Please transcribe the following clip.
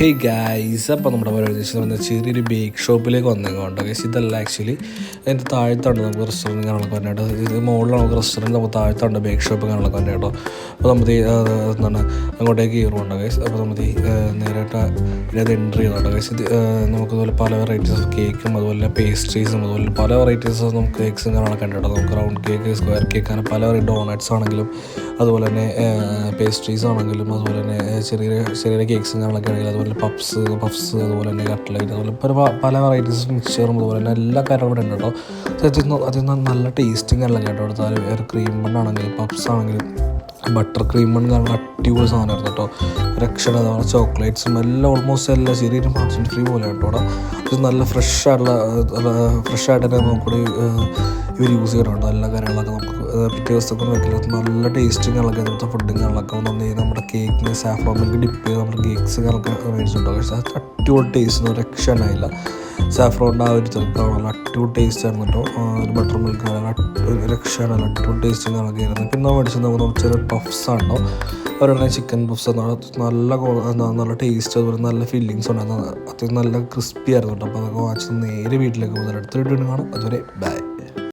Hey guys, അപ്പോൾ നമ്മുടെ പരിപാടി ചെറിയൊരു ബേക്ക് ഷോപ്പിലേക്ക് വന്നേക്കോട്ടോ ഗൈസ്. ഇതല്ല ആക്ച്വലി അതിൻ്റെ താഴത്താണ് നമുക്ക് റെസ്റ്റോറൻറ്റ് കാണാനൊക്കെ വന്നേട്ടോ. ഇത് മുകളിലാണ് നമുക്ക് റെസ്റ്റോറൻറ്റ്, നമുക്ക് താഴത്താണ് ബേക്ക് ഷോപ്പ് കാണാനൊക്കെ വന്നേട്ടോ. അപ്പോൾ നമ്മൾ എന്താണ് അങ്ങോട്ടേക്ക് കയറുന്നുണ്ടോ ഗൈസ്. അപ്പോൾ നമ്മൾ നേരിട്ട് ഇതിനകത്ത് എൻട്രി ചെയ്യുന്നുണ്ടോ ഗൈസ്. ഇത് നമുക്കിതുപോലെ പല വെറൈറ്റീസ് ഓഫ് കേക്കും അതുപോലെ പേസ്ട്രീസും അതുപോലെ പല വെറൈറ്റീസ് ഓഫ് നമുക്ക് കേക്ക്സും കാണാനൊക്കെ കണ്ടിട്ടോ. നമുക്ക് റൗണ്ട് കേക്ക്, സ്ക്വയർ കേക്ക്, അങ്ങനെ പല വെറൈറ്റി ഡോണറ്റ്സ് ആണെങ്കിലും അതുപോലെ തന്നെ പേസ്ട്രീസ് ആണെങ്കിലും അതുപോലെ തന്നെ ചെറിയ ചെറിയ കേക്ക്സും കാണാനൊക്കെ ആണെങ്കിലും അതുപോലെ പഫ്സ് അതുപോലെ തന്നെ കട്ട്ലൈറ്റ് അതുപോലെ പല വെറൈറ്റീസ് മിക്സ്ചറും അതുപോലെ തന്നെ എല്ലാ കാര്യങ്ങളും ഇവിടെ ഉണ്ട് കേട്ടോ. അതിൽ നല്ല ടേസ്റ്റിങ് എല്ലാം കേട്ടോ. അടുത്താൽ ഒരു ക്രീം ബണ്ണാണെങ്കിലും പഫ്സ് ആണെങ്കിലും ബട്ടർ ക്രീം ബൺ കാരണം അടിപൊളി സാധനമായിരുന്നു കേട്ടോ. രക്ഷണ അതുപോലെ ചോക്ലേറ്റ്സും എല്ലാം ഓൾമോസ്റ്റ് എല്ലാം ചെറിയൊരു പാർസൽ ഫ്രീ പോലെ കേട്ടോ. അവിടെ ഇത് നല്ല ഫ്രഷായിട്ട് തന്നെ നമുക്കിവിടെ ഇവർ യൂസ് ചെയ്യാറുണ്ട്. എല്ലാ കാര്യങ്ങളൊക്കെ നമുക്ക് പിറ്റേ ദിവസത്തൊക്കെ വെക്കലും നല്ല ടേസ്റ്റിങ്ങുകളൊക്കെ ഇവിടുത്തെ ഫുഡിങ്ങുകളൊക്കെ ഒന്ന് നമ്മുടെ കേക്കിന് സാഫ്രോൺ മിൽക്ക് ഡിപ്പ് ചെയ്ത് നമ്മുടെ കേക്ക്സുകളൊക്കെ മേടിച്ചിട്ടുണ്ടോ. പക്ഷേ അത് അടിപൊളി ടേസ്റ്റ് രക്ഷ ഉണ്ടായില്ല. സാഫ്രോണിൻ്റെ ആ ഒരു നല്ല അടിപൊളി ടേസ്റ്റ് ആയിരുന്നു കേട്ടോ. ഒരു ബട്ടർ മിൽക്ക് രക്ഷയാണ്, നല്ല അടിപൊളി ടേസ്റ്റിങ്ങുകളൊക്കെ ആയിരുന്നു. പിന്നെ മേടിച്ചത് നമുക്ക് ചെറിയ പഫ്സാണോ അവരുടെ ചിക്കൻ പഫ്സ് നല്ല ടേസ്റ്റ് അതുപോലെ നല്ല ഫീലിങ്സ് ഉണ്ടായിരുന്നു. അത്യാവശ്യം നല്ല ക്രിസ്പി ആയിരുന്നു കേട്ടോ. അപ്പോൾ അതൊക്കെ വാങ്ങിച്ചത് നേരെ വീട്ടിലേക്ക് പോകുന്നത്. അടുത്ത വീഡിയോ കാണാം. അതുവരെ ബൈ.